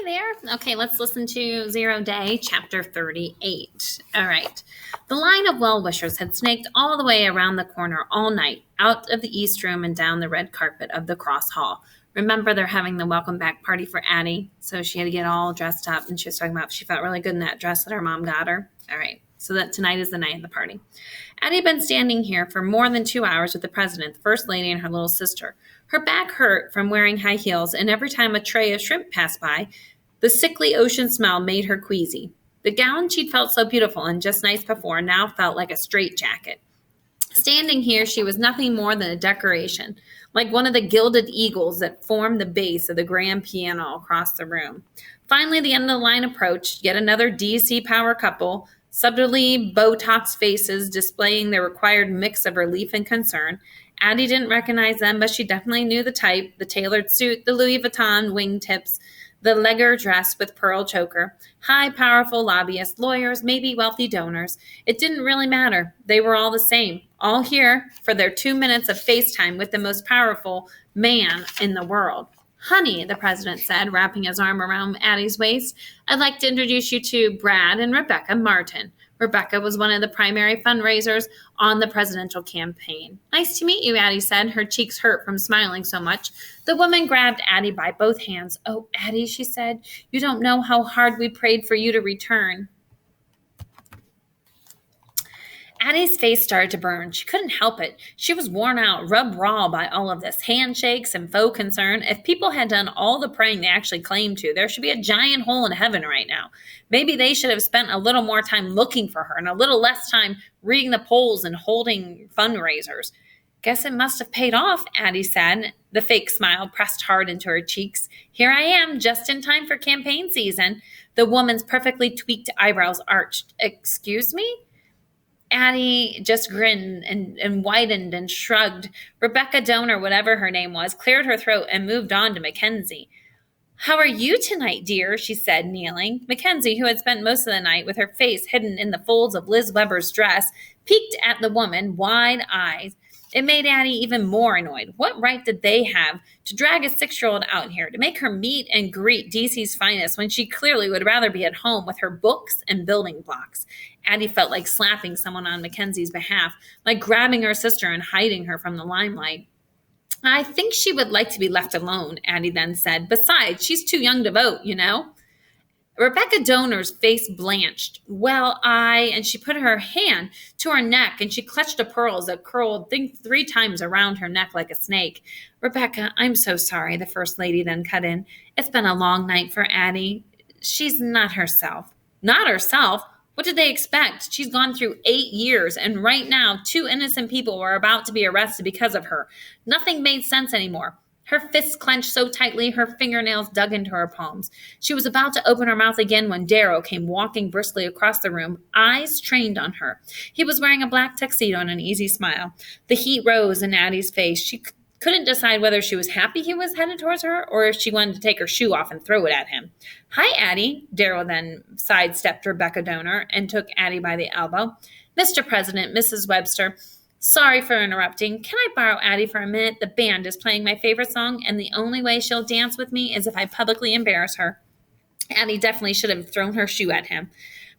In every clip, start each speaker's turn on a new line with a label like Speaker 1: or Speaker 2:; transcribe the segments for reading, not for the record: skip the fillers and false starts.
Speaker 1: Hi there. Okay, let's listen to Zero Day, chapter 38. All right. The line of well-wishers had snaked all the way around the corner all night, out of the East Room and down the red carpet of the Cross Hall. Remember, they're having the welcome back party for Addie, so she had to get all dressed up, and she was talking about she felt really good in that dress that her mom got her. All right, so that tonight is the night of the party. Addie had been standing here for more than 2 hours with the president, the first lady, and her little sister. Her back hurt from wearing high heels, and every time a tray of shrimp passed by, the sickly ocean smell made her queasy. The gown she'd felt so beautiful and just nice before now felt like a straitjacket. Standing here, she was nothing more than a decoration, like one of the gilded eagles that formed the base of the grand piano across the room. Finally, the end of the line approached, yet another DC power couple, subtly Botox faces displaying their required mix of relief and concern. Addie didn't recognize them, but she definitely knew the type, the tailored suit, the Louis Vuitton wingtips, the Leger dress with pearl choker, high, powerful lobbyists, lawyers, maybe wealthy donors. It didn't really matter. They were all the same, all here for their 2 minutes of FaceTime with the most powerful man in the world. Honey, the president said, wrapping his arm around Addie's waist, I'd like to introduce you to Brad and Rebecca Martin. Rebecca was one of the primary fundraisers on the presidential campaign. Nice to meet you, Addie said. Her cheeks hurt from smiling so much. The woman grabbed Addie by both hands. Oh, Addie, she said, you don't know how hard we prayed for you to return. Addie's face started to burn. She couldn't help it. She was worn out, rubbed raw by all of this, handshakes and faux concern. If people had done all the praying they actually claimed to, there should be a giant hole in heaven right now. Maybe they should have spent a little more time looking for her and a little less time reading the polls and holding fundraisers. Guess it must have paid off, Addie said. The fake smile pressed hard into her cheeks. Here I am, just in time for campaign season. The woman's perfectly tweaked eyebrows arched. Excuse me? Addie just grinned and whitened and shrugged. Rebecca Donor, whatever her name was, cleared her throat and moved on to Mackenzie. How are you tonight, dear? She said, kneeling. Mackenzie, who had spent most of the night with her face hidden in the folds of Liz Weber's dress, peeked at the woman, wide-eyed. It made Addie even more annoyed. What right did they have to drag a 6-year-old out here, to make her meet and greet DC's finest when she clearly would rather be at home with her books and building blocks? Addie felt like slapping someone on Mackenzie's behalf, like grabbing her sister and hiding her from the limelight. I think she would like to be left alone, Addie then said. Besides, she's too young to vote, you know. Rebecca Donor's face blanched. And she put her hand to her neck and she clutched the pearls that curled, I think, 3 times around her neck like a snake. Rebecca, I'm so sorry, the first lady then cut in. It's been a long night for Addie. She's not herself. Not herself? What did they expect? She's gone through 8 years, and right now, 2 innocent people were about to be arrested because of her. Nothing made sense anymore. Her fists clenched so tightly, her fingernails dug into her palms. She was about to open her mouth again when Darrow came walking briskly across the room, eyes trained on her. He was wearing a black tuxedo and an easy smile. The heat rose in Addie's face. She couldn't decide whether she was happy he was headed towards her or if she wanted to take her shoe off and throw it at him. Hi, Addie. Darrow then sidestepped Rebecca Donor and took Addie by the elbow. Mr. President, Mrs. Webster, sorry for interrupting. Can I borrow Addie for a minute? The band is playing my favorite song, and the only way she'll dance with me is if I publicly embarrass her. Addie definitely should have thrown her shoe at him.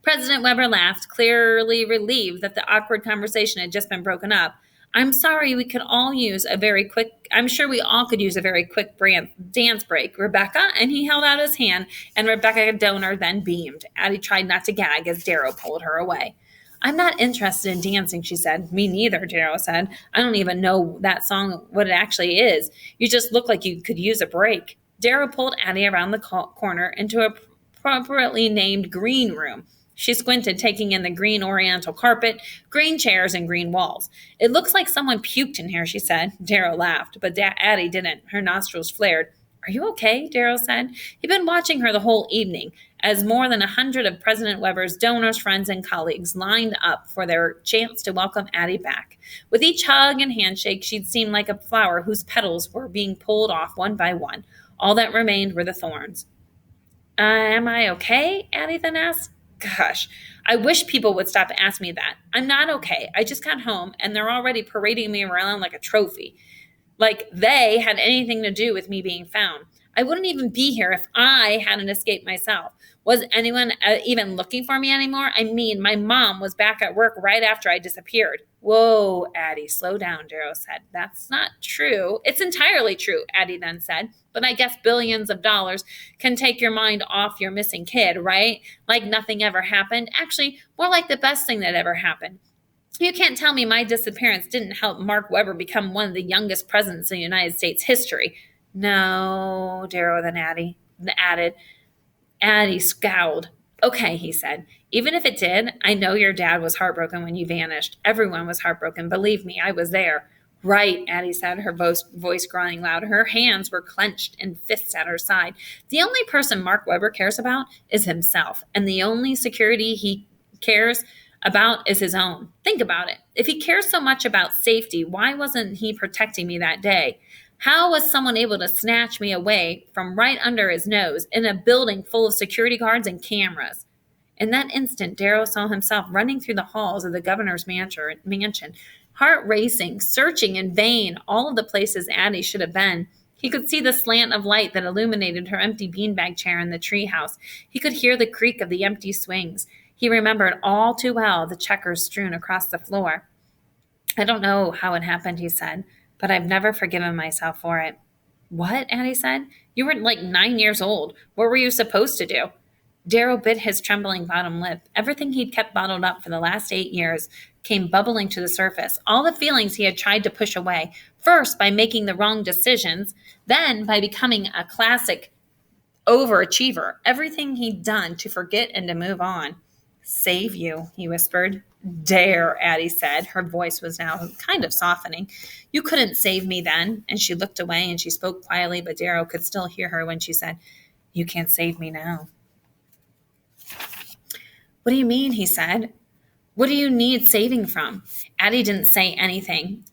Speaker 1: President Weber laughed, clearly relieved that the awkward conversation had just been broken up. I'm sure we all could use a very quick dance break, Rebecca, and he held out his hand, and Rebecca Donor then beamed. Addie tried not to gag as Darrow pulled her away. I'm not interested in dancing, she said. Me neither, Darrow said. I don't even know that song, what it actually is. You just look like you could use a break. Darrow pulled Addie around the corner into a appropriately named green room. She squinted, taking in the green oriental carpet, green chairs, and green walls. It looks like someone puked in here, she said. Darrow laughed, but Addie didn't. Her nostrils flared. Are you okay? Darrow said. He'd been watching her the whole evening, as more than 100 of President Weber's donors, friends, and colleagues lined up for their chance to welcome Addie back. With each hug and handshake, she'd seemed like a flower whose petals were being pulled off one by one. All that remained were the thorns. Am I okay? Addie then asked. Gosh, I wish people would stop asking me that. I'm not okay. I just got home, and they're already parading me around like a trophy. Like they had anything to do with me being found. I wouldn't even be here if I hadn't escaped myself. Was anyone even looking for me anymore? I mean, my mom was back at work right after I disappeared. Whoa, Addie, slow down, Darrow said. That's not true. It's entirely true, Addie then said. But I guess billions of dollars can take your mind off your missing kid, right? Like nothing ever happened. Actually, more like the best thing that ever happened. You can't tell me my disappearance didn't help Mark Webber become one of the youngest presidents in United States history. No, Darrow then added. Addie scowled. Okay, he said. Even if it did, I know your dad was heartbroken when you vanished. Everyone was heartbroken. Believe me, I was there. Right, Addie said, her voice growing louder. Her hands were clenched in fists at her side. The only person Mark Webber cares about is himself, and the only security he cares about is his own. Think about it. If he cares so much about safety, why wasn't he protecting me that day? How was someone able to snatch me away from right under his nose in a building full of security guards and cameras? In that instant, Darrow saw himself running through the halls of the governor's mansion, heart racing, searching in vain all of the places Addie should have been. He could see the slant of light that illuminated her empty beanbag chair in the treehouse. He could hear the creak of the empty swings. He remembered all too well the checkers strewn across the floor. I don't know how it happened, he said, but I've never forgiven myself for it. What? Addie said. You were like 9 years old. What were you supposed to do? Darrow bit his trembling bottom lip. Everything he'd kept bottled up for the last 8 years came bubbling to the surface. All the feelings he had tried to push away, first by making the wrong decisions, then by becoming a classic overachiever. Everything he'd done to forget and to move on. Save you, he whispered. Dare, Addie said. Her voice was now kind of softening. You couldn't save me then. And she looked away and she spoke quietly, but Darrow could still hear her when she said, You can't save me now. What do you mean, he said. What do you need saving from? Addie didn't say anything.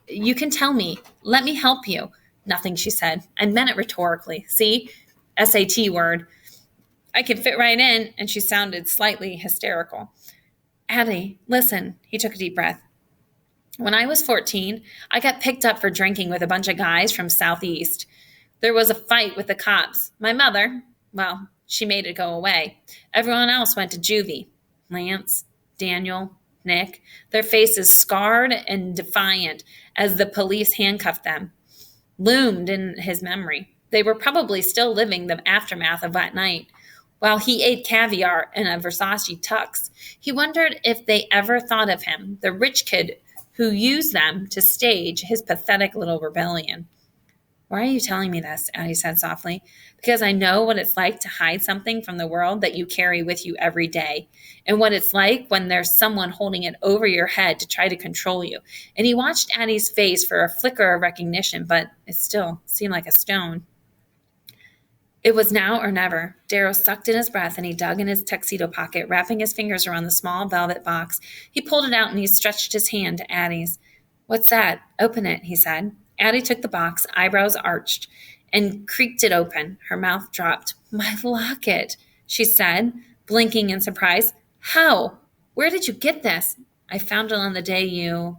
Speaker 1: You can tell me. Let me help you. Nothing, she said. I meant it rhetorically. See? SAT word. I can fit right in, and she sounded slightly hysterical. Addie, listen. He took a deep breath. When I was 14, I got picked up for drinking with a bunch of guys from Southeast. There was a fight with the cops. My mother, well, she made it go away. Everyone else went to juvie. Lance, Daniel, Nick, their faces scarred and defiant as the police handcuffed them, loomed in his memory. They were probably still living the aftermath of that night. While he ate caviar in a Versace tux, he wondered if they ever thought of him, the rich kid who used them to stage his pathetic little rebellion. Why are you telling me this? Addie said softly. Because I know what it's like to hide something from the world that you carry with you every day, and what it's like when there's someone holding it over your head to try to control you. And he watched Addie's face for a flicker of recognition, but it still seemed like a stone. It was now or never. Darrow sucked in his breath and he dug in his tuxedo pocket, wrapping his fingers around the small velvet box. He pulled it out and he stretched his hand to Addie's. What's that? Open it, he said. Addie took the box, eyebrows arched, and creaked it open. Her mouth dropped. My locket, she said, blinking in surprise. How? Where did you get this? I found it on the day you...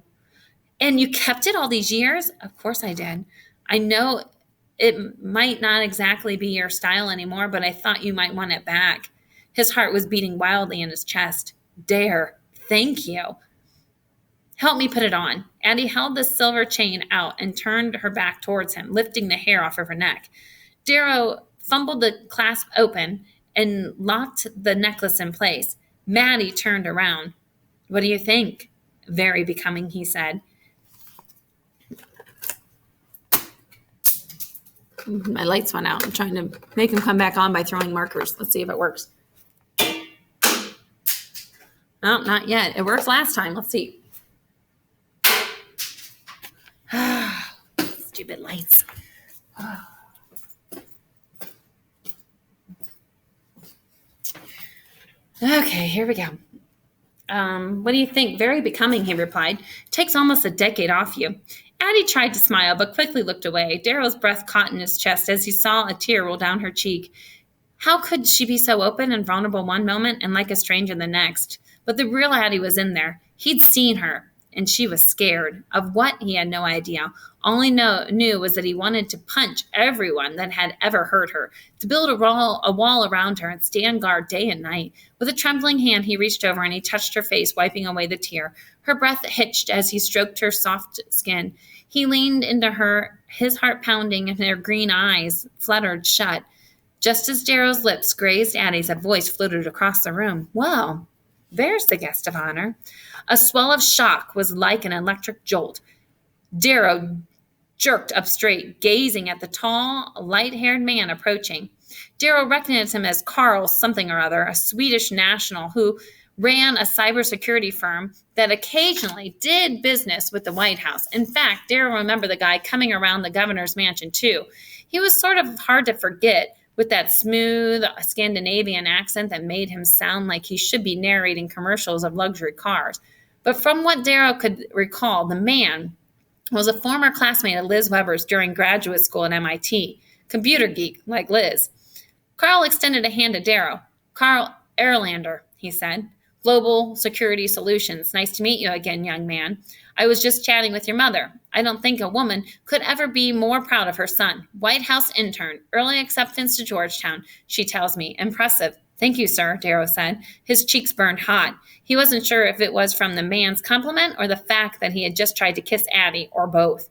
Speaker 1: And you kept it all these years? Of course I did. I know it might not exactly be your style anymore, but I thought you might want it back. His heart was beating wildly in his chest. Dare, thank you. Help me put it on. Addie held the silver chain out and turned her back towards him, lifting the hair off of her neck. Darrow fumbled the clasp open and locked the necklace in place. Maddie turned around. What do you think? Very becoming, he said. My lights went out. I'm trying to make them come back on by throwing markers. Let's see if it works. No, not yet. It worked last time. Let's see. Stupid lights. Okay, here we go. What do you think? Very becoming, he replied. Takes almost a decade off you. Addie tried to smile, but quickly looked away. Darrow's breath caught in his chest as he saw a tear roll down her cheek. How could she be so open and vulnerable one moment and like a stranger the next? But the real Addie was in there. He'd seen her. and she was scared. Of what, he had no idea. All he knew was that he wanted to punch everyone that had ever hurt her, to build a wall around her and stand guard day and night. With a trembling hand, he reached over and he touched her face, wiping away the tear. Her breath hitched as he stroked her soft skin. He leaned into her, his heart pounding, and her green eyes fluttered shut. Just as Darrow's lips grazed Addie's, a voice floated across the room. Well, there's the guest of honor. A swell of shock was like an electric jolt. Darrow jerked up straight, gazing at the tall, light-haired man approaching. Darrow recognized him as Carl something or other, a Swedish national who ran a cybersecurity firm that occasionally did business with the White House. In fact, Darrow remembered the guy coming around the governor's mansion, too. He was sort of hard to forget, with that smooth Scandinavian accent that made him sound like he should be narrating commercials of luxury cars. But from what Darrow could recall, the man was a former classmate of Liz Weber's during graduate school at MIT, computer geek like Liz. Carl extended a hand to Darrow. Carl Erlander, he said. Global Security Solutions. Nice to meet you again, young man. I was just chatting with your mother. I don't think a woman could ever be more proud of her son. White House intern, early acceptance to Georgetown, she tells me. Impressive. Thank you, sir, Darrow said. His cheeks burned hot. He wasn't sure if it was from the man's compliment or the fact that he had just tried to kiss Addie, or both.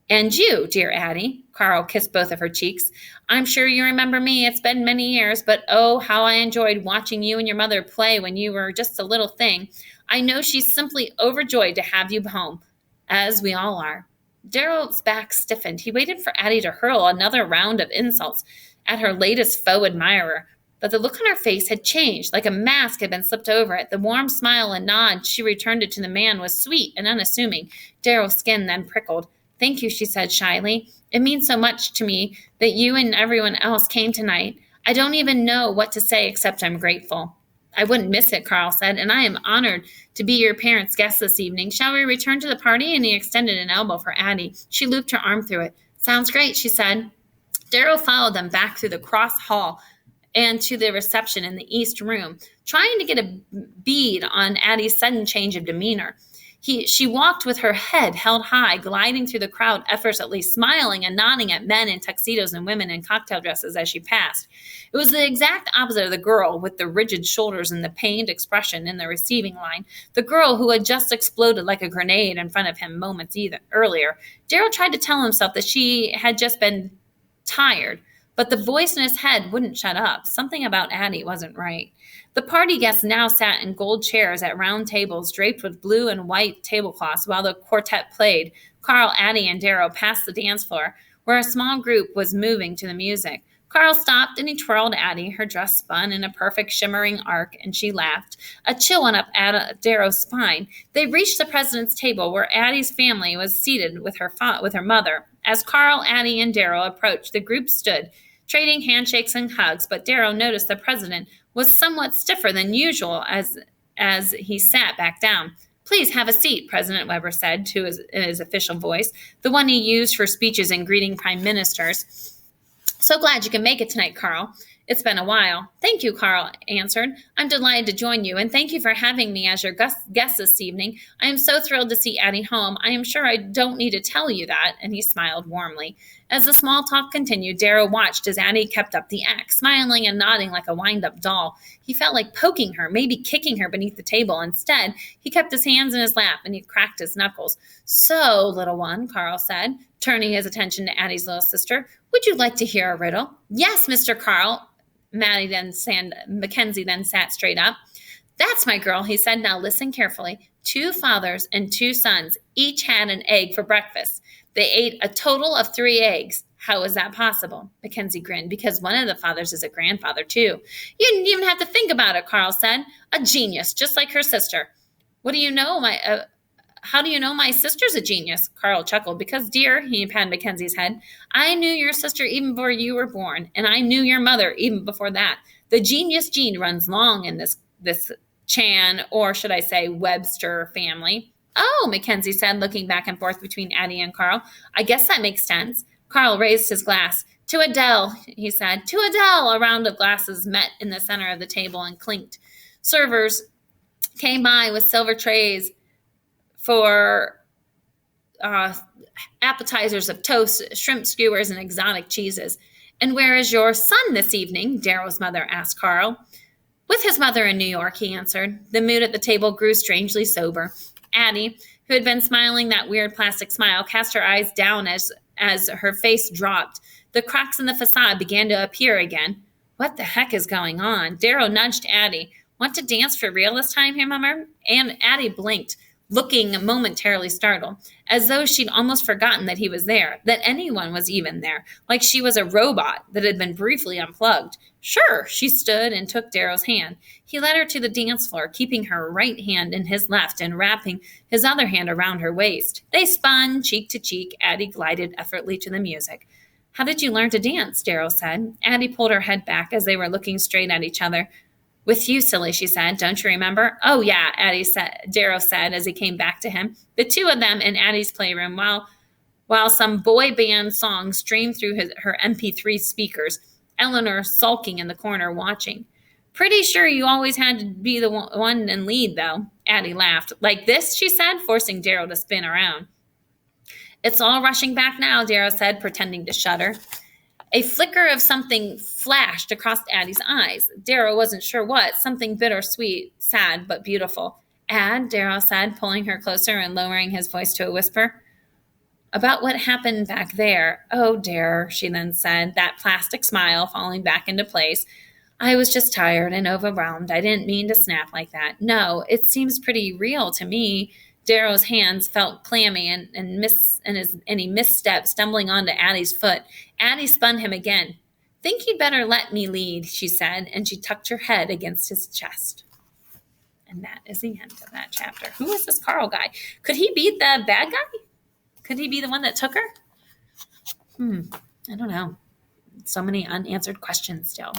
Speaker 1: And you, dear Addie, Carl kissed both of her cheeks. I'm sure you remember me. It's been many years, but oh, how I enjoyed watching you and your mother play when you were just a little thing. I know she's simply overjoyed to have you home, as we all are. Darrow's back stiffened. He waited for Addie to hurl another round of insults at her latest faux admirer, but the look on her face had changed, like a mask had been slipped over it. The warm smile and nod she returned it to the man was sweet and unassuming. Darrow's skin then prickled. Thank you, she said shyly. It means so much to me that you and everyone else came tonight. I don't even know what to say except I'm grateful. I wouldn't miss it, Carl said, and I am honored to be your parents' guest this evening. Shall we return to the party? And he extended an elbow for Addie. She looped her arm through it. Sounds great, she said. Darrow followed them back through the cross hall and to the reception in the east room, trying to get a bead on Addie's sudden change of demeanor. She walked with her head held high, gliding through the crowd effortlessly, smiling and nodding at men in tuxedos and women in cocktail dresses as she passed. It was the exact opposite of the girl with the rigid shoulders and the pained expression in the receiving line, the girl who had just exploded like a grenade in front of him moments earlier. Darrow tried to tell himself that she had just been tired, but the voice in his head wouldn't shut up. Something about Addie wasn't right. The party guests now sat in gold chairs at round tables draped with blue and white tablecloths while the quartet played. Carl, Addie, and Darrow passed the dance floor, where a small group was moving to the music. Carl stopped and he twirled Addie. Her dress spun in a perfect shimmering arc, and she laughed. A chill went up Darrow's spine. They reached the president's table, where Addie's family was seated with her mother. As Carl, Addie, and Darrow approached, the group stood, trading handshakes and hugs, but Darrow noticed the president was somewhat stiffer than usual as he sat back down. Please have a seat, President Weber said in his official voice, the one he used for speeches and greeting prime ministers. So glad you can make it tonight, Carl. It's been a while. Thank you, Carl answered. I'm delighted to join you, and thank you for having me as your guest this evening. I am so thrilled to see Addie home. I am sure I don't need to tell you that, and he smiled warmly. As the small talk continued, Darrow watched as Addie kept up the act, smiling and nodding like a wind-up doll. He felt like poking her, maybe kicking her beneath the table. Instead, he kept his hands in his lap, and he cracked his knuckles. So, little one, Carl said, turning his attention to Addie's little sister, would you like to hear a riddle? Yes, Mr. Carl. Mackenzie then sat straight up. That's my girl, he said. Now listen carefully. 2 fathers and 2 sons each had an egg for breakfast. They ate a total of 3 eggs. How is that possible? Mackenzie grinned. Because one of the fathers is a grandfather, too. You didn't even have to think about it, Carl said. A genius, just like her sister. What do you know, how do you know my sister's a genius? Carl chuckled. Because, dear, he patted Mackenzie's head, I knew your sister even before you were born, and I knew your mother even before that. The genius gene runs long in this Chan, or should I say Webster family. Oh, Mackenzie said, looking back and forth between Addie and Carl. I guess that makes sense. Carl raised his glass. To Adele, he said. To Adele. A round of glasses met in the center of the table and clinked. Servers came by with silver trays for uh, appetizers of toast, shrimp skewers, and exotic cheeses. And where is your son this evening? Daryl's mother asked Carl. With his mother in New York, he answered. The mood at the table grew strangely sober. Addie, who had been smiling that weird plastic smile, cast her eyes down as her face dropped. The cracks in the facade began to appear again. What the heck is going on? Daryl nudged Addie. Want to dance for real this time, he murmured? And Addie blinked, looking momentarily startled, as though she'd almost forgotten that he was there, that anyone was even there, like she was a robot that had been briefly unplugged. Sure, she stood and took Darrow's hand. He led her to the dance floor, keeping her right hand in his left and wrapping his other hand around her waist. They spun, cheek to cheek. Addie glided effortlessly to the music. How did you learn to dance? Darrow said. Addie pulled her head back as they were looking straight at each other. With you, silly, she said. Don't you remember? Oh, yeah, Darrow said as he came back to him. The two of them in Addie's playroom while some boy band song streamed through her MP3 speakers, Eleanor sulking in the corner watching. Pretty sure you always had to be the one and lead, though. Addie laughed. Like this, she said, forcing Darrow to spin around. It's all rushing back now, Darrow said, pretending to shudder. A flicker of something flashed across Addie's eyes. Darrow wasn't sure what, something bittersweet, sad, but beautiful. Darrow said, pulling her closer and lowering his voice to a whisper. About what happened back there. Oh, dear, she then said, that plastic smile falling back into place. I was just tired and overwhelmed. I didn't mean to snap like that. No, it seems pretty real to me. Darrow's hands felt clammy and he misstepped, stumbling onto Addie's foot. Addie spun him again. Think you'd better let me lead, she said, and she tucked her head against his chest. And that is the end of that chapter. Who is this Carl guy? Could he be the bad guy? Could he be the one that took her? I don't know. So many unanswered questions still.